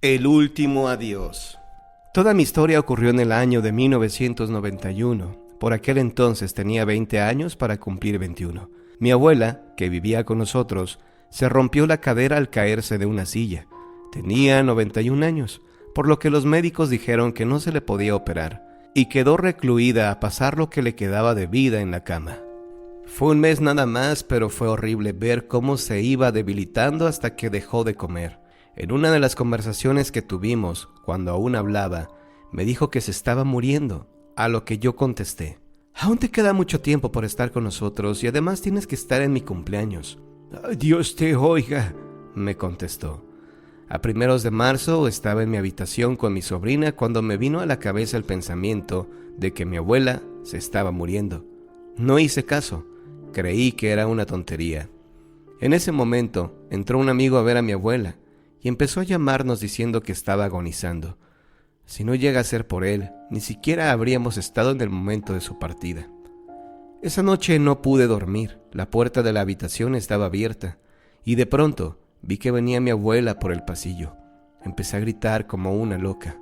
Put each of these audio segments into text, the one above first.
El último adiós. Toda mi historia ocurrió en el año de 1991. Por aquel entonces tenía 20 años para cumplir 21. Mi abuela, que vivía con nosotros, se rompió la cadera al caerse de una silla. Tenía 91 años, por lo que los médicos dijeron que no se le podía operar, y quedó recluida a pasar lo que le quedaba de vida en la cama. Fue un mes nada más, pero fue horrible ver cómo se iba debilitando hasta que dejó de comer. En una de las conversaciones que tuvimos, cuando aún hablaba, me dijo que se estaba muriendo, a lo que yo contesté: aún te queda mucho tiempo por estar con nosotros y además tienes que estar en mi cumpleaños. Dios te oiga, me contestó. A primeros de marzo estaba en mi habitación con mi sobrina cuando me vino a la cabeza el pensamiento de que mi abuela se estaba muriendo. No hice caso, creí que era una tontería. En ese momento entró un amigo a ver a mi abuela y empezó a llamarnos diciendo que estaba agonizando. Si no llega a ser por él, ni siquiera habríamos estado en el momento de su partida. Esa noche no pude dormir, la puerta de la habitación estaba abierta, y de pronto vi que venía mi abuela por el pasillo. Empecé a gritar como una loca.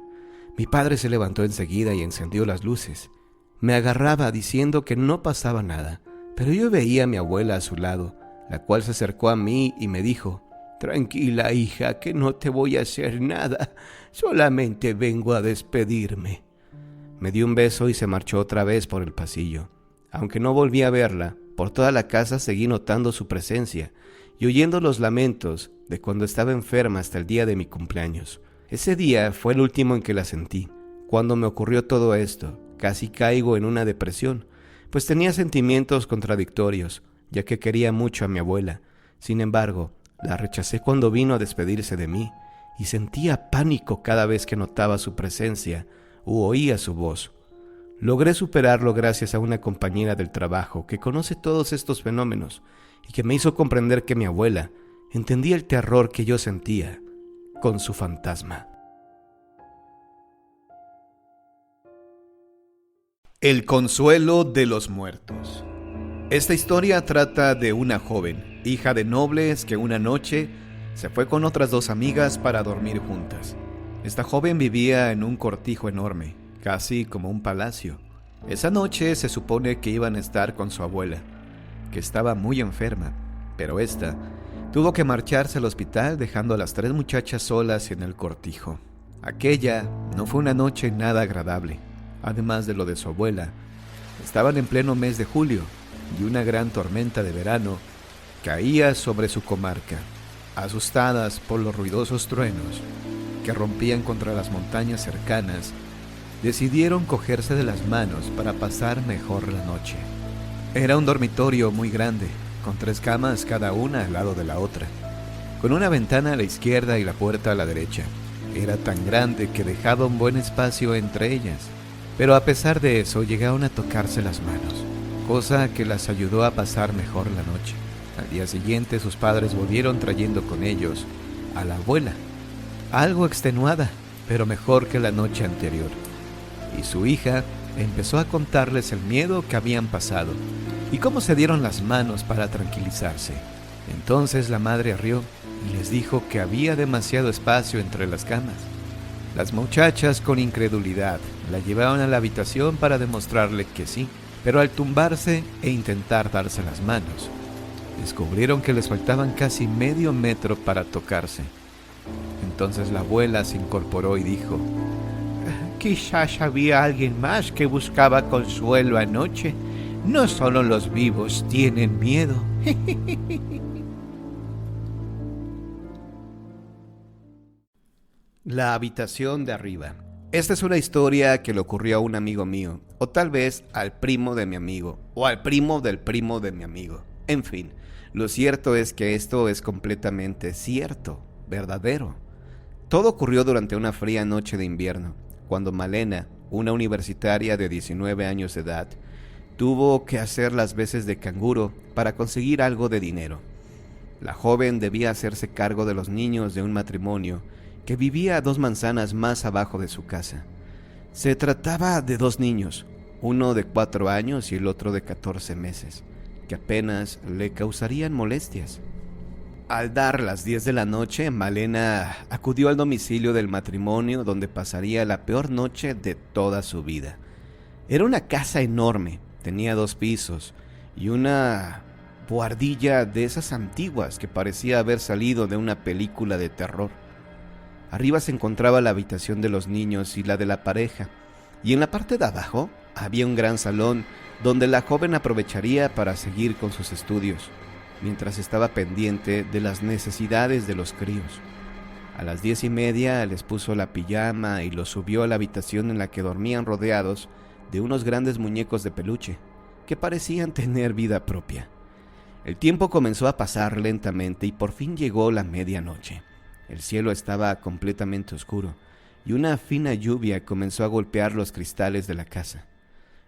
Mi padre se levantó enseguida y encendió las luces. Me agarraba diciendo que no pasaba nada, pero yo veía a mi abuela a su lado, la cual se acercó a mí y me dijo: tranquila, hija, que no te voy a hacer nada, solamente vengo a despedirme. Me dio un beso y se marchó otra vez por el pasillo. Aunque no volví a verla, por toda la casa seguí notando su presencia y oyendo los lamentos de cuando estaba enferma hasta el día de mi cumpleaños. Ese día fue el último en que la sentí. Cuando me ocurrió todo esto, casi caigo en una depresión, pues tenía sentimientos contradictorios, ya que quería mucho a mi abuela. Sin embargo, la rechacé cuando vino a despedirse de mí y sentía pánico cada vez que notaba su presencia u oía su voz. Logré superarlo gracias a una compañera del trabajo que conoce todos estos fenómenos y que me hizo comprender que mi abuela entendía el terror que yo sentía con su fantasma. El consuelo de los muertos. Esta historia trata de una joven, hija de nobles, que una noche se fue con otras dos amigas para dormir juntas. Esta joven vivía en un cortijo enorme, casi como un palacio. Esa noche se supone que iban a estar con su abuela, que estaba muy enferma, pero esta tuvo que marcharse al hospital dejando a las tres muchachas solas en el cortijo. Aquella no fue una noche nada agradable. Además de lo de su abuela, estaban en pleno mes de julio y una gran tormenta de verano caía sobre su comarca. Asustadas por los ruidosos truenos que rompían contra las montañas cercanas, decidieron cogerse de las manos para pasar mejor la noche. Era un dormitorio muy grande, con 3 camas cada una al lado de la otra, con una ventana a la izquierda y la puerta a la derecha. Era tan grande que dejaba un buen espacio entre ellas, pero a pesar de eso llegaron a tocarse las manos, cosa que las ayudó a pasar mejor la noche. Al día siguiente sus padres volvieron trayendo con ellos a la abuela, algo extenuada, pero mejor que la noche anterior. Y su hija empezó a contarles el miedo que habían pasado y cómo se dieron las manos para tranquilizarse. Entonces la madre rió y les dijo que había demasiado espacio entre las camas. Las muchachas, con incredulidad, la llevaron a la habitación para demostrarle que sí, pero al tumbarse e intentar darse las manos, descubrieron que les faltaban casi medio metro para tocarse. Entonces la abuela se incorporó y dijo: quizás había alguien más que buscaba consuelo anoche. No solo los vivos tienen miedo. La habitación de arriba. Esta es una historia que le ocurrió a un amigo mío, o tal vez al primo de mi amigo, o al primo del primo de mi amigo. En fin, lo cierto es que esto es completamente cierto, verdadero. Todo ocurrió durante una fría noche de invierno, cuando Malena, una universitaria de 19 años de edad, tuvo que hacer las veces de canguro para conseguir algo de dinero. La joven debía hacerse cargo de los niños de un matrimonio que vivía a 2 manzanas más abajo de su casa. Se trataba de 2 niños, uno de 4 años y el otro de 14 meses, que apenas le causarían molestias. Al dar las 10 de la noche, Malena acudió al domicilio del matrimonio donde pasaría la peor noche de toda su vida. Era una casa enorme, tenía 2 pisos y una buhardilla de esas antiguas que parecía haber salido de una película de terror. Arriba se encontraba la habitación de los niños y la de la pareja, y en la parte de abajo había un gran salón donde la joven aprovecharía para seguir con sus estudios, mientras estaba pendiente de las necesidades de los críos. A las 10:30 les puso la pijama y los subió a la habitación en la que dormían rodeados de unos grandes muñecos de peluche que parecían tener vida propia. El tiempo comenzó a pasar lentamente y por fin llegó la medianoche. El cielo estaba completamente oscuro y una fina lluvia comenzó a golpear los cristales de la casa.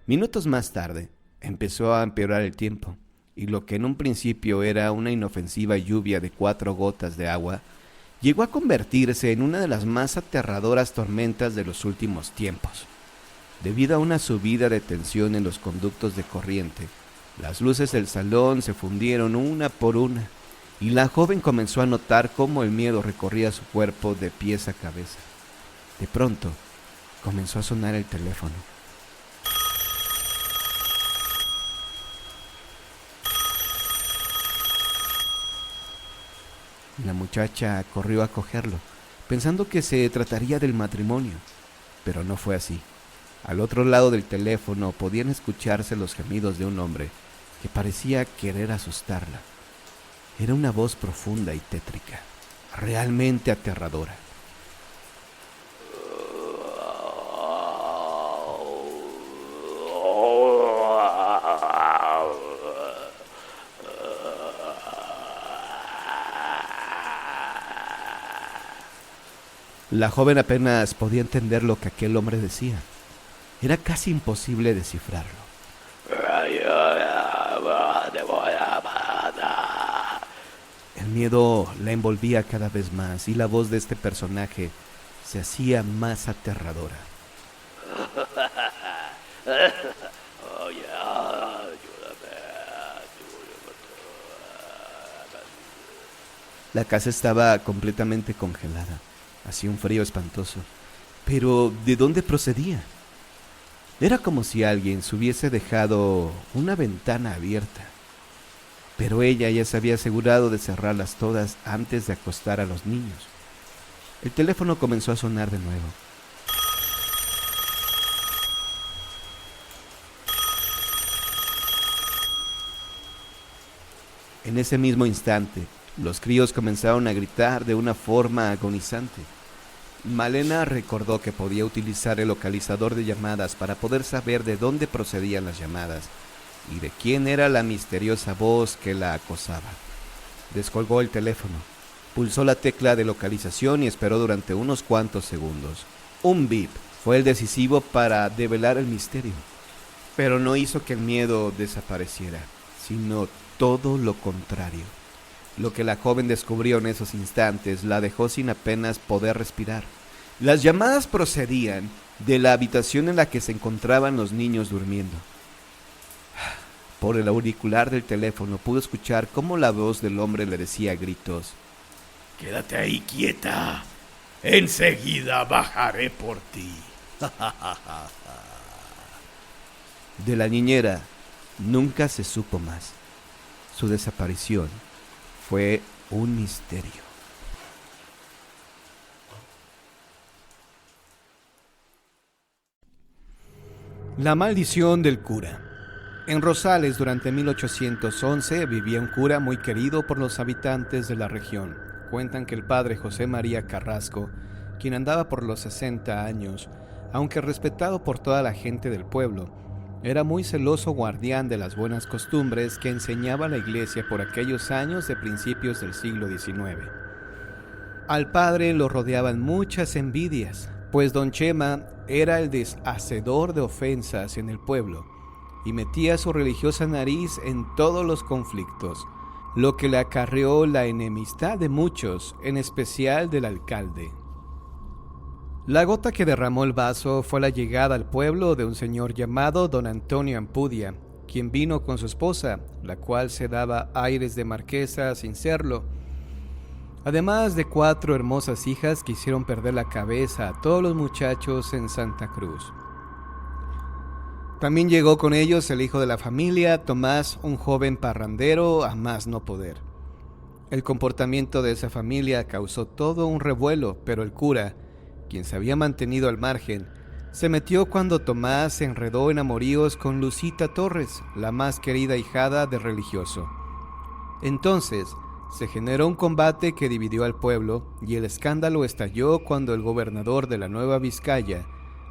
Minutos más tarde empezó a empeorar el tiempo y lo que en un principio era una inofensiva lluvia de 4 gotas de agua llegó a convertirse en una de las más aterradoras tormentas de los últimos tiempos. Debido a una subida de tensión en los conductos de corriente, las luces del salón se fundieron una por una y la joven comenzó a notar cómo el miedo recorría su cuerpo de pies a cabeza. De pronto, comenzó a sonar el teléfono. La muchacha corrió a cogerlo, pensando que se trataría del matrimonio, pero no fue así. Al otro lado del teléfono podían escucharse los gemidos de un hombre que parecía querer asustarla. Era una voz profunda y tétrica, realmente aterradora. La joven apenas podía entender lo que aquel hombre decía. Era casi imposible descifrarlo. El miedo la envolvía cada vez más y la voz de este personaje se hacía más aterradora. La casa estaba completamente congelada. Hacía un frío espantoso. Pero, ¿de dónde procedía? Era como si alguien se hubiese dejado una ventana abierta. Pero ella ya se había asegurado de cerrarlas todas antes de acostar a los niños. El teléfono comenzó a sonar de nuevo. En ese mismo instante, los críos comenzaron a gritar de una forma agonizante. Malena recordó que podía utilizar el localizador de llamadas para poder saber de dónde procedían las llamadas y de quién era la misteriosa voz que la acosaba. Descolgó el teléfono, pulsó la tecla de localización y esperó durante unos cuantos segundos. Un bip fue el decisivo para develar el misterio, pero no hizo que el miedo desapareciera, sino todo lo contrario. Lo que la joven descubrió en esos instantes la dejó sin apenas poder respirar. Las llamadas procedían de la habitación en la que se encontraban los niños durmiendo. Por el auricular del teléfono pudo escuchar cómo la voz del hombre le decía a gritos: «Quédate ahí quieta, enseguida bajaré por ti». De la niñera nunca se supo más. Su desaparición fue un misterio. La maldición del cura. En Rosales, durante 1811, vivía un cura muy querido por los habitantes de la región. Cuentan que el padre José María Carrasco, quien andaba por los 60 años, aunque respetado por toda la gente del pueblo, era muy celoso guardián de las buenas costumbres que enseñaba la iglesia por aquellos años de principios del siglo XIX. Al padre lo rodeaban muchas envidias, pues don Chema era el deshacedor de ofensas en el pueblo y metía su religiosa nariz en todos los conflictos, lo que le acarreó la enemistad de muchos, en especial del alcalde. La gota que derramó el vaso fue la llegada al pueblo de un señor llamado don Antonio Ampudia, quien vino con su esposa, la cual se daba aires de marquesa sin serlo, además de 4 hermosas hijas que hicieron perder la cabeza a todos los muchachos en Santa Cruz. También llegó con ellos el hijo de la familia, Tomás, un joven parrandero a más no poder. El comportamiento de esa familia causó todo un revuelo, pero el cura, quien se había mantenido al margen, se metió cuando Tomás se enredó en amoríos con Lucita Torres, la más querida ahijada del religioso. Entonces se generó un combate que dividió al pueblo y el escándalo estalló cuando el gobernador de la Nueva Vizcaya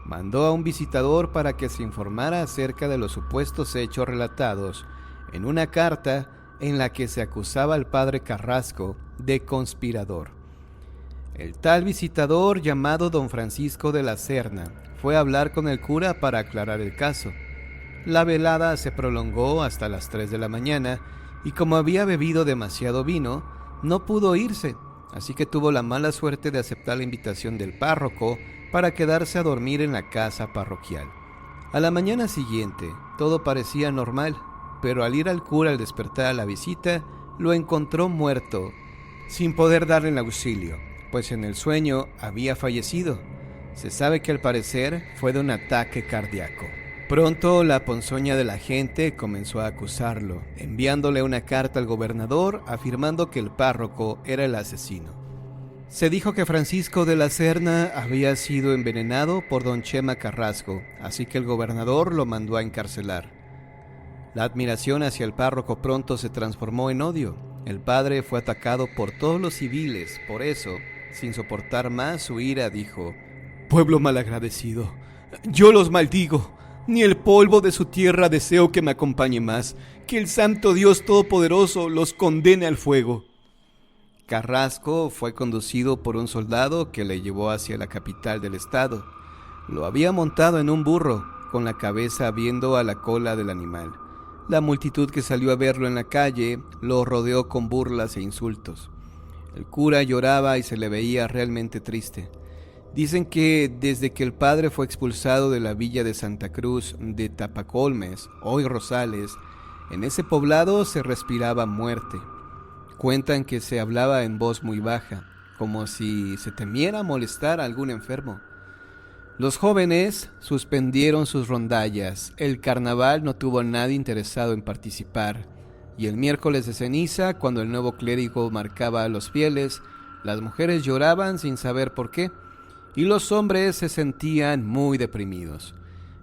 mandó a un visitador para que se informara acerca de los supuestos hechos relatados en una carta en la que se acusaba al padre Carrasco de conspirador. El tal visitador, llamado don Francisco de la Serna, fue a hablar con el cura para aclarar el caso. La velada se prolongó hasta las 3 de la mañana y como había bebido demasiado vino, no pudo irse, así que tuvo la mala suerte de aceptar la invitación del párroco para quedarse a dormir en la casa parroquial. A la mañana siguiente, todo parecía normal, pero al ir al cura al despertar a la visita, lo encontró muerto, sin poder darle el auxilio, pues en el sueño había fallecido. Se sabe que al parecer fue de un ataque cardíaco. Pronto la ponzoña de la gente comenzó a acusarlo, enviándole una carta al gobernador afirmando que el párroco era el asesino. Se dijo que Francisco de la Serna había sido envenenado por don Chema Carrasco, así que el gobernador lo mandó a encarcelar. La admiración hacia el párroco pronto se transformó en odio. El padre fue atacado por todos los civiles, por eso, sin soportar más su ira, dijo: «Pueblo malagradecido, yo los maldigo. Ni el polvo de su tierra deseo que me acompañe más. Que el santo Dios Todopoderoso los condene al fuego». Carrasco fue conducido por un soldado que le llevó hacia la capital del estado. Lo había montado en un burro, con la cabeza viendo a la cola del animal. La multitud que salió a verlo en la calle lo rodeó con burlas e insultos. El cura lloraba y se le veía realmente triste. Dicen que desde que el padre fue expulsado de la villa de Santa Cruz de Tapacolmes, hoy Rosales, en ese poblado se respiraba muerte. Cuentan que se hablaba en voz muy baja, como si se temiera molestar a algún enfermo. Los jóvenes suspendieron sus rondallas, el carnaval no tuvo a nadie interesado en participar, y el miércoles de ceniza, cuando el nuevo clérigo marcaba a los fieles, las mujeres lloraban sin saber por qué, y los hombres se sentían muy deprimidos.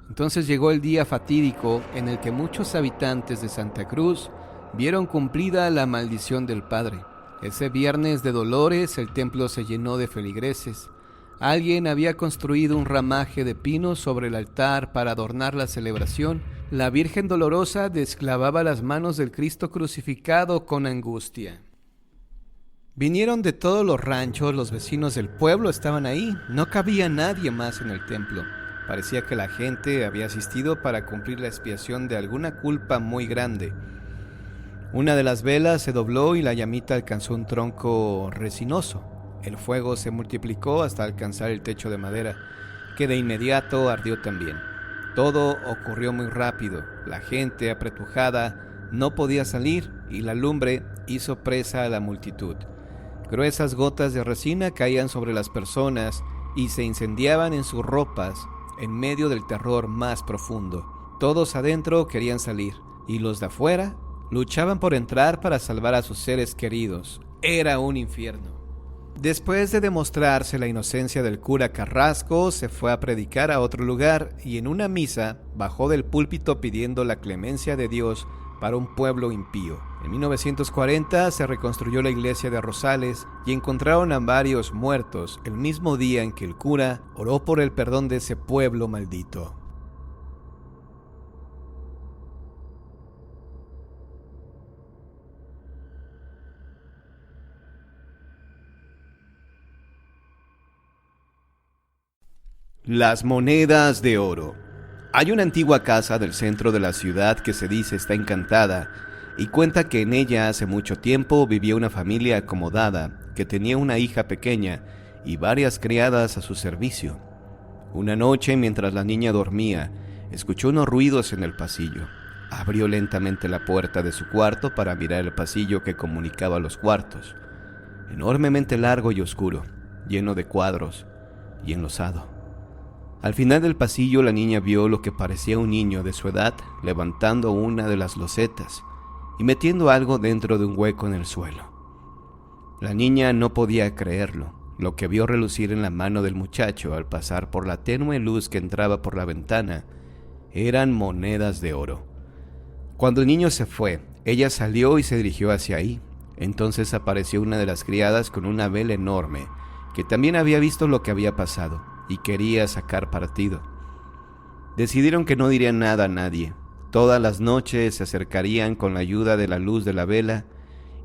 Entonces llegó el día fatídico en el que muchos habitantes de Santa Cruz vieron cumplida la maldición del padre. Ese viernes de Dolores el templo se llenó de feligreses. Alguien había construido un ramaje de pinos sobre el altar para adornar la celebración. La Virgen Dolorosa desclavaba las manos del Cristo crucificado con angustia. Vinieron de todos los ranchos, los vecinos del pueblo estaban ahí. No cabía nadie más en el templo. Parecía que la gente había asistido para cumplir la expiación de alguna culpa muy grande. Una de las velas se dobló y la llamita alcanzó un tronco resinoso. El fuego se multiplicó hasta alcanzar el techo de madera, que de inmediato ardió también. Todo ocurrió muy rápido. La gente, apretujada, no podía salir y la lumbre hizo presa a la multitud. Gruesas gotas de resina caían sobre las personas y se incendiaban en sus ropas en medio del terror más profundo. Todos adentro querían salir y los de afuera luchaban por entrar para salvar a sus seres queridos. Era un infierno. Después de demostrarse la inocencia del cura Carrasco, se fue a predicar a otro lugar y en una misa bajó del púlpito pidiendo la clemencia de Dios para un pueblo impío. En 1940 se reconstruyó la iglesia de Rosales y encontraron a varios muertos el mismo día en que el cura oró por el perdón de ese pueblo maldito. Las monedas de oro. Hay una antigua casa del centro de la ciudad que se dice está encantada y cuenta que en ella hace mucho tiempo vivía una familia acomodada que tenía una hija pequeña y varias criadas a su servicio. Una noche, mientras la niña dormía, escuchó unos ruidos en el pasillo. Abrió lentamente la puerta de su cuarto para mirar el pasillo que comunicaba los cuartos. enormemente largo y oscuro, lleno de cuadros y enlosado. Al final del pasillo la niña vio lo que parecía un niño de su edad levantando una de las losetas y metiendo algo dentro de un hueco en el suelo. La niña no podía creerlo, lo que vio relucir en la mano del muchacho al pasar por la tenue luz que entraba por la ventana eran monedas de oro. Cuando el niño se fue, ella salió y se dirigió hacia ahí. Entonces apareció una de las criadas con una vela enorme, que también había visto lo que había pasado y quería sacar partido. Decidieron que no dirían nada a nadie. Todas las noches se acercarían con la ayuda de la luz de la vela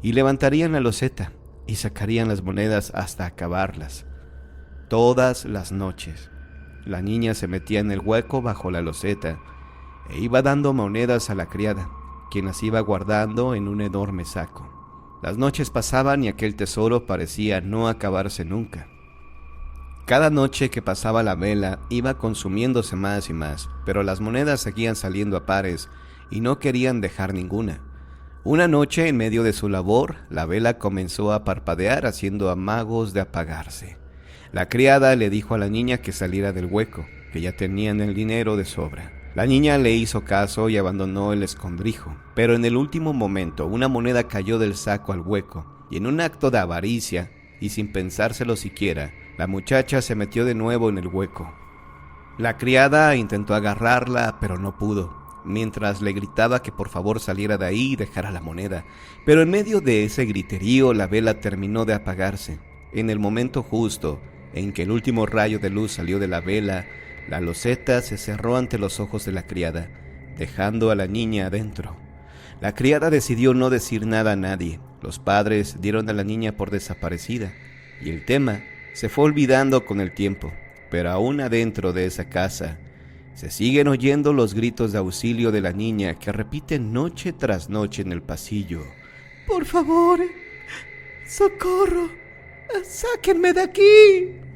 y levantarían la loseta y sacarían las monedas hasta acabarlas. Todas las noches, la niña se metía en el hueco bajo la loseta e iba dando monedas a la criada, quien las iba guardando en un enorme saco. Las noches pasaban y aquel tesoro parecía no acabarse nunca. Cada noche que pasaba la vela iba consumiéndose más y más, pero las monedas seguían saliendo a pares y no querían dejar ninguna. Una noche, en medio de su labor, la vela comenzó a parpadear haciendo amagos de apagarse. La criada le dijo a la niña que saliera del hueco, que ya tenían el dinero de sobra. La niña le hizo caso y abandonó el escondrijo, pero en el último momento una moneda cayó del saco al hueco, y en un acto de avaricia, y sin pensárselo siquiera, la muchacha se metió de nuevo en el hueco. La criada intentó agarrarla, pero no pudo, mientras le gritaba que por favor saliera de ahí y dejara la moneda. Pero en medio de ese griterío la vela terminó de apagarse. En el momento justo en que el último rayo de luz salió de la vela, la loseta se cerró ante los ojos de la criada, dejando a la niña adentro. La criada decidió no decir nada a nadie. Los padres dieron a la niña por desaparecida y el tema se fue olvidando con el tiempo. Pero aún adentro de esa casa se siguen oyendo los gritos de auxilio de la niña que repite noche tras noche en el pasillo. ¡Por favor! ¡Socorro! ¡Sáquenme de aquí!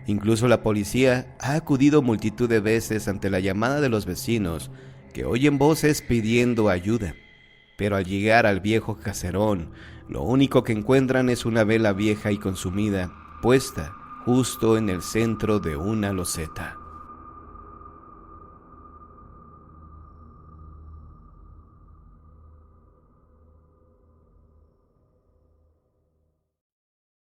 Incluso la policía ha acudido multitud de veces ante la llamada de los vecinos que oyen voces pidiendo ayuda. Pero al llegar al viejo caserón, lo único que encuentran es una vela vieja y consumida, puesta justo en el centro de una loseta.